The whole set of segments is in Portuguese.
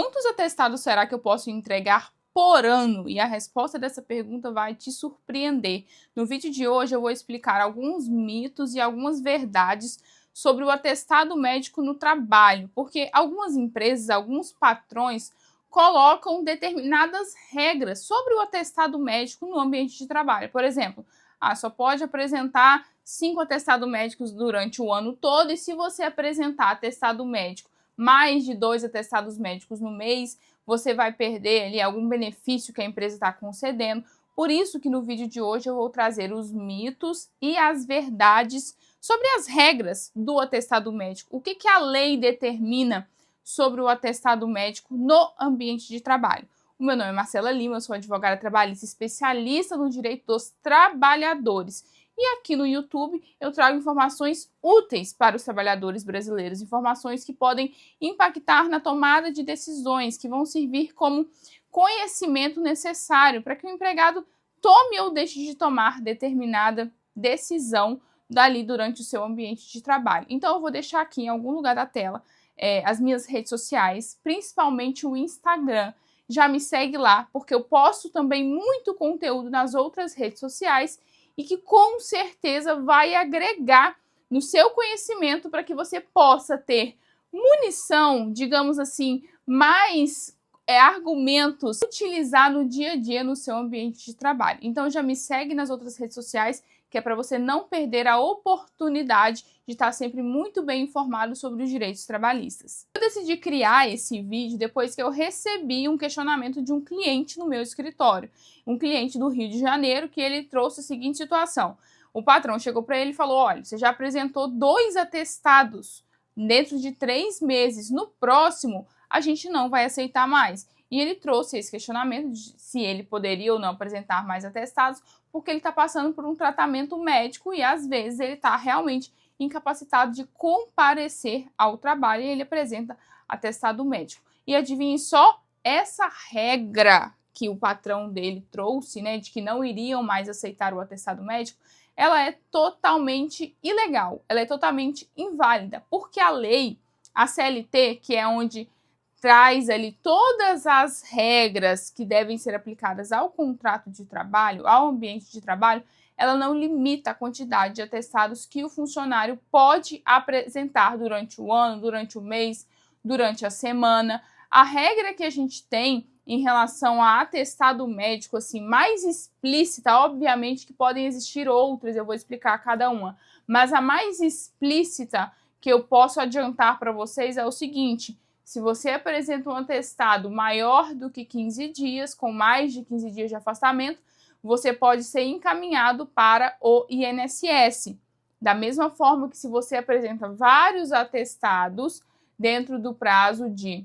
Quantos atestados será que eu posso entregar por ano? E a resposta dessa pergunta vai te surpreender. No vídeo de hoje eu vou explicar alguns mitos e algumas verdades sobre o atestado médico no trabalho, porque algumas empresas, alguns patrões colocam determinadas regras sobre o atestado médico no ambiente de trabalho. Por exemplo, só pode apresentar 5 atestados médicos durante o ano todo, e se você apresentar atestado médico mais de 2 atestados médicos no mês, você vai perder ali algum benefício que a empresa está concedendo. Por isso que no vídeo de hoje eu vou trazer os mitos e as verdades sobre as regras do atestado médico. O que a lei determina sobre o atestado médico no ambiente de trabalho. O meu nome é Marcela Lima, eu sou advogada trabalhista especialista no direito dos trabalhadores. E aqui no YouTube eu trago informações úteis para os trabalhadores brasileiros, informações que podem impactar na tomada de decisões, que vão servir como conhecimento necessário para que o empregado tome ou deixe de tomar determinada decisão dali durante o seu ambiente de trabalho. Então eu vou deixar aqui em algum lugar da tela as minhas redes sociais, principalmente o Instagram. Já me segue lá, porque eu posto também muito conteúdo nas outras redes sociais e que com certeza vai agregar no seu conhecimento para que você possa ter munição, digamos assim, mais argumentos utilizar no dia a dia no seu ambiente de trabalho. Então já me segue nas outras redes sociais, que é para você não perder a oportunidade de estar sempre muito bem informado sobre os direitos trabalhistas. Eu decidi criar esse vídeo depois que eu recebi um questionamento de um cliente no meu escritório. Um cliente do Rio de Janeiro, que ele trouxe a seguinte situação. O patrão chegou para ele e falou: olha, você já apresentou 2 atestados dentro de 3 meses. No próximo, a gente não vai aceitar mais. E ele trouxe esse questionamento de se ele poderia ou não apresentar mais atestados, porque ele está passando por um tratamento médico e às vezes ele está realmente incapacitado de comparecer ao trabalho e ele apresenta atestado médico. E adivinhe só, essa regra que o patrão dele trouxe, né, de que não iriam mais aceitar o atestado médico, ela é totalmente ilegal, ela é totalmente inválida, porque a lei, a CLT, que é onde traz ali todas as regras que devem ser aplicadas ao contrato de trabalho, ao ambiente de trabalho, ela não limita a quantidade de atestados que o funcionário pode apresentar durante o ano, durante o mês, durante a semana. A regra que a gente tem em relação a atestado médico, assim, mais explícita, obviamente que podem existir outras, eu vou explicar cada uma, mas a mais explícita que eu posso adiantar para vocês é o seguinte: se você apresenta um atestado maior do que 15 dias, com mais de 15 dias de afastamento, você pode ser encaminhado para o INSS. Da mesma forma que se você apresenta vários atestados dentro do prazo de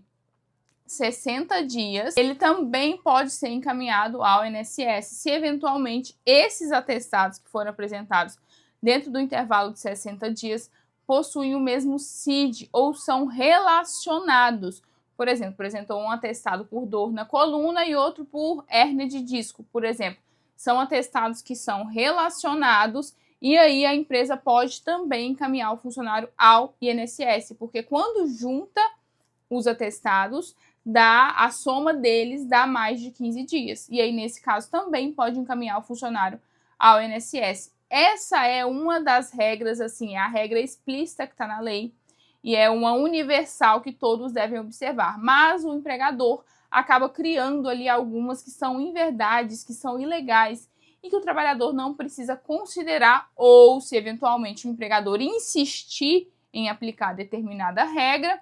60 dias, ele também pode ser encaminhado ao INSS. Se eventualmente esses atestados que foram apresentados dentro do intervalo de 60 dias possuem o mesmo CID ou são relacionados. Por exemplo, apresentou um atestado por dor na coluna e outro por hérnia de disco, por exemplo. São atestados que são relacionados e aí a empresa pode também encaminhar o funcionário ao INSS, porque quando junta os atestados, a soma deles dá mais de 15 dias. E aí, nesse caso, também pode encaminhar o funcionário ao INSS. Essa é uma das regras, assim, é a regra explícita que está na lei e é uma universal que todos devem observar. Mas o empregador acaba criando ali algumas que são inverdades, que são ilegais e que o trabalhador não precisa considerar, ou se eventualmente o empregador insistir em aplicar determinada regra,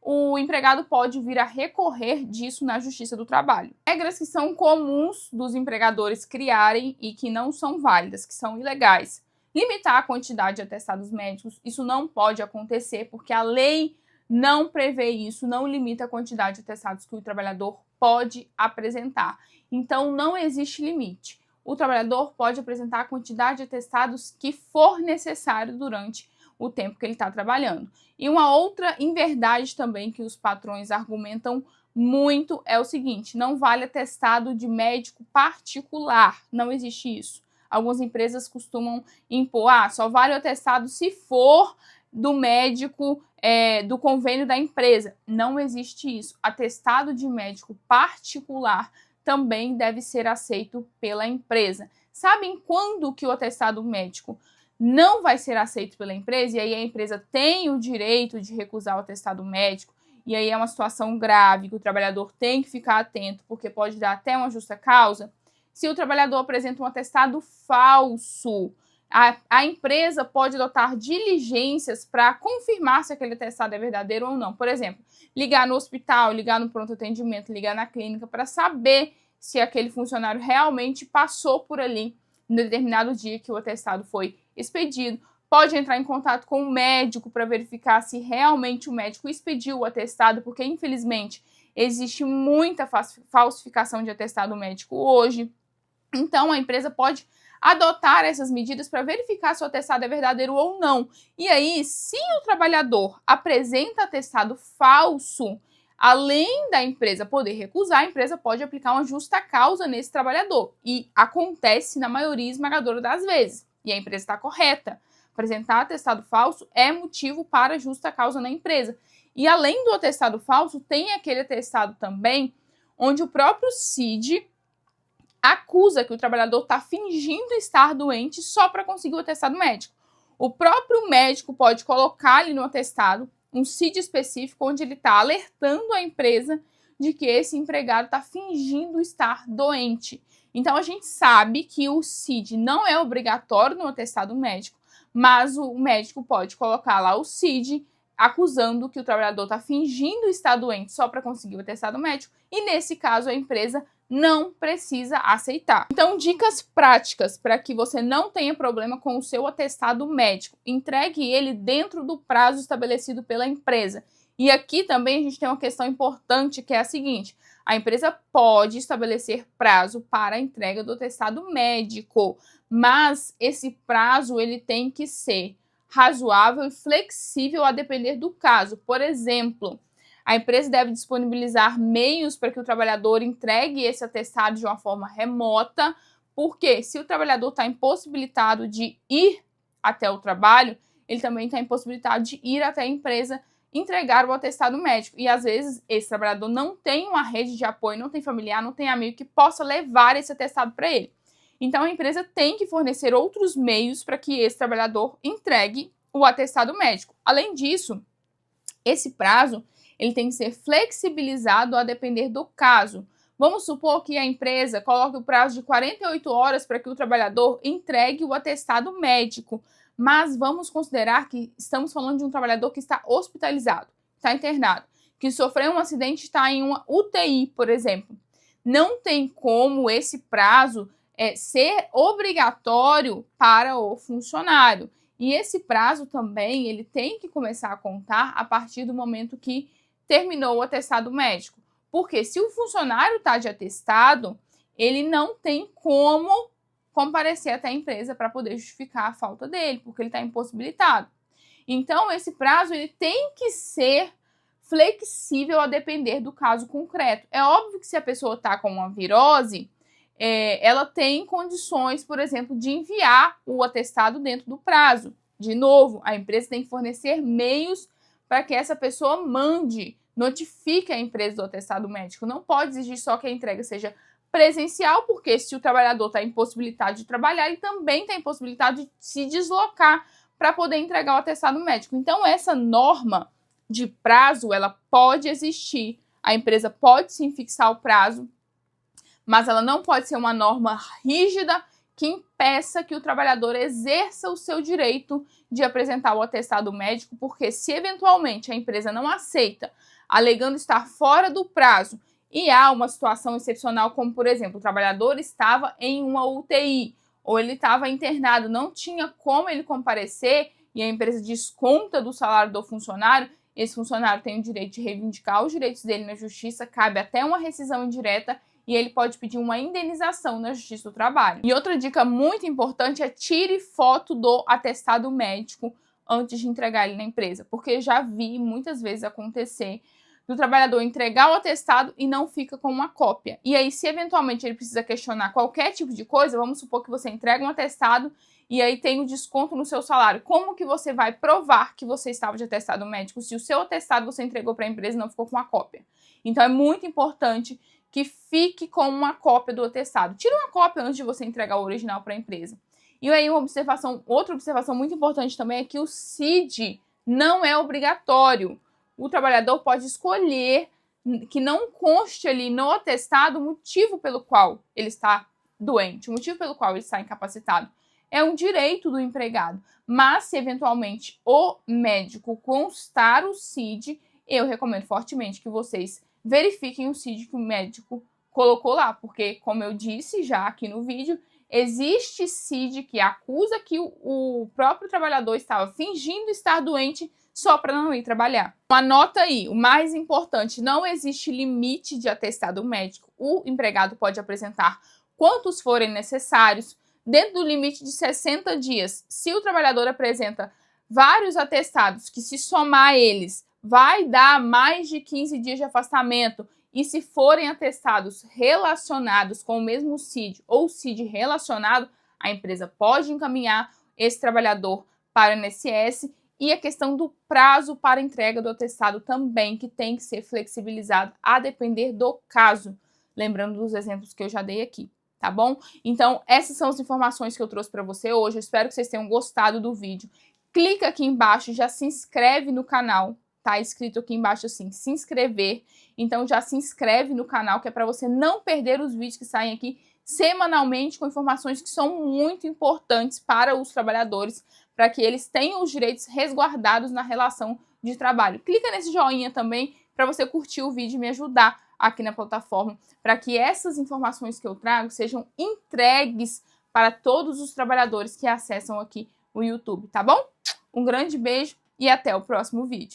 o empregado pode vir a recorrer disso na Justiça do Trabalho. Regras que são comuns dos empregadores criarem e que não são válidas, que são ilegais. Limitar a quantidade de atestados médicos, isso não pode acontecer, porque a lei não prevê isso, não limita a quantidade de atestados que o trabalhador pode apresentar. Então, não existe limite. O trabalhador pode apresentar a quantidade de atestados que for necessário durante o tempo que ele está trabalhando. E uma outra inverdade também que os patrões argumentam muito é o seguinte: não vale atestado de médico particular, não existe isso. Algumas empresas costumam impor, só vale o atestado se for do médico do convênio da empresa. Não existe isso. Atestado de médico particular também deve ser aceito pela empresa. Sabem quando que o atestado médico não vai ser aceito pela empresa, e aí a empresa tem o direito de recusar o atestado médico, e aí é uma situação grave que o trabalhador tem que ficar atento, porque pode dar até uma justa causa? Se o trabalhador apresenta um atestado falso, a empresa pode adotar diligências para confirmar se aquele atestado é verdadeiro ou não. Por exemplo, ligar no hospital, ligar no pronto atendimento, ligar na clínica para saber se aquele funcionário realmente passou por ali no determinado dia que o atestado foi expedido. Pode entrar em contato com o médico para verificar se realmente o médico expediu o atestado, porque infelizmente existe muita falsificação de atestado médico hoje. Então a empresa pode adotar essas medidas para verificar se o atestado é verdadeiro ou não. E aí, se o trabalhador apresenta atestado falso, além da empresa poder recusar, a empresa pode aplicar uma justa causa nesse trabalhador. E acontece na maioria esmagadora das vezes. E a empresa está correta. Apresentar atestado falso é motivo para justa causa na empresa. E além do atestado falso, tem aquele atestado também onde o próprio CID acusa que o trabalhador está fingindo estar doente só para conseguir o atestado médico. O próprio médico pode colocar ali no atestado um CID específico onde ele está alertando a empresa de que esse empregado está fingindo estar doente. Então a gente sabe que o CID não é obrigatório no atestado médico, mas o médico pode colocar lá o CID acusando que o trabalhador está fingindo estar doente só para conseguir o atestado médico, e nesse caso a empresa não precisa aceitar. Então, dicas práticas para que você não tenha problema com o seu atestado médico. Entregue ele dentro do prazo estabelecido pela empresa. E aqui também a gente tem uma questão importante, que é a seguinte: a empresa pode estabelecer prazo para a entrega do atestado médico, mas esse prazo ele tem que ser razoável e flexível a depender do caso. Por exemplo, a empresa deve disponibilizar meios para que o trabalhador entregue esse atestado de uma forma remota, porque se o trabalhador está impossibilitado de ir até o trabalho, ele também está impossibilitado de ir até a empresa entregar o atestado médico. E às vezes esse trabalhador não tem uma rede de apoio, não tem familiar, não tem amigo que possa levar esse atestado para ele. Então a empresa tem que fornecer outros meios para que esse trabalhador entregue o atestado médico. Além disso, esse prazo ele tem que ser flexibilizado a depender do caso. Vamos supor que a empresa coloque o prazo de 48 horas para que o trabalhador entregue o atestado médico, mas vamos considerar que estamos falando de um trabalhador que está hospitalizado, está internado, que sofreu um acidente e está em uma UTI, por exemplo. Não tem como esse prazo ser obrigatório para o funcionário. E esse prazo também ele tem que começar a contar a partir do momento que terminou o atestado médico. Porque se o funcionário está de atestado, ele não tem como comparecer até a empresa para poder justificar a falta dele, porque ele está impossibilitado. Então, esse prazo ele tem que ser flexível a depender do caso concreto. É óbvio que se a pessoa está com uma virose, ela tem condições, por exemplo, de enviar o atestado dentro do prazo. De novo, a empresa tem que fornecer meios para que essa pessoa notifique a empresa do atestado médico. Não pode exigir só que a entrega seja presencial, porque se o trabalhador está impossibilitado de trabalhar, ele também está impossibilitado de se deslocar para poder entregar o atestado médico. Então, essa norma de prazo, ela pode existir. A empresa pode sim fixar o prazo, mas ela não pode ser uma norma rígida que impeça que o trabalhador exerça o seu direito de apresentar o atestado médico, porque se eventualmente a empresa não aceita, alegando estar fora do prazo, e há uma situação excepcional, como por exemplo, o trabalhador estava em uma UTI, ou ele estava internado, não tinha como ele comparecer, e a empresa desconta do salário do funcionário, esse funcionário tem o direito de reivindicar os direitos dele na justiça, cabe até uma rescisão indireta, e ele pode pedir uma indenização na Justiça do Trabalho. E outra dica muito importante é tire foto do atestado médico antes de entregar ele na empresa, porque já vi muitas vezes acontecer do trabalhador entregar o atestado e não fica com uma cópia. E aí, se eventualmente ele precisa questionar qualquer tipo de coisa, vamos supor que você entrega um atestado e aí tem o desconto no seu salário. Como que você vai provar que você estava de atestado médico se o seu atestado você entregou para a empresa e não ficou com uma cópia? Então é muito importante que fique com uma cópia do atestado. Tira uma cópia antes de você entregar o original para a empresa. E aí outra observação muito importante também é que o CID não é obrigatório. O trabalhador pode escolher que não conste ali no atestado o motivo pelo qual ele está doente, o motivo pelo qual ele está incapacitado. É um direito do empregado. Mas se eventualmente o médico constar o CID, eu recomendo fortemente que vocês verifiquem o CID que o médico colocou lá, porque, como eu disse já aqui no vídeo, existe CID que acusa que o próprio trabalhador estava fingindo estar doente só para não ir trabalhar. Anota aí, o mais importante, não existe limite de atestado médico. O empregado pode apresentar quantos forem necessários, dentro do limite de 60 dias. Se o trabalhador apresenta vários atestados, que se somar a eles vai dar mais de 15 dias de afastamento, e se forem atestados relacionados com o mesmo CID ou CID relacionado, a empresa pode encaminhar esse trabalhador para o INSS. E a questão do prazo para entrega do atestado também, que tem que ser flexibilizado a depender do caso. Lembrando dos exemplos que eu já dei aqui, tá bom? Então, essas são as informações que eu trouxe para você hoje. Eu espero que vocês tenham gostado do vídeo. Clica aqui embaixo, já se inscreve no canal. Tá escrito aqui embaixo assim, se inscrever. Então já se inscreve no canal, que é para você não perder os vídeos que saem aqui semanalmente com informações que são muito importantes para os trabalhadores, para que eles tenham os direitos resguardados na relação de trabalho. Clica nesse joinha também para você curtir o vídeo e me ajudar aqui na plataforma, para que essas informações que eu trago sejam entregues para todos os trabalhadores que acessam aqui o YouTube, tá bom? Um grande beijo e até o próximo vídeo.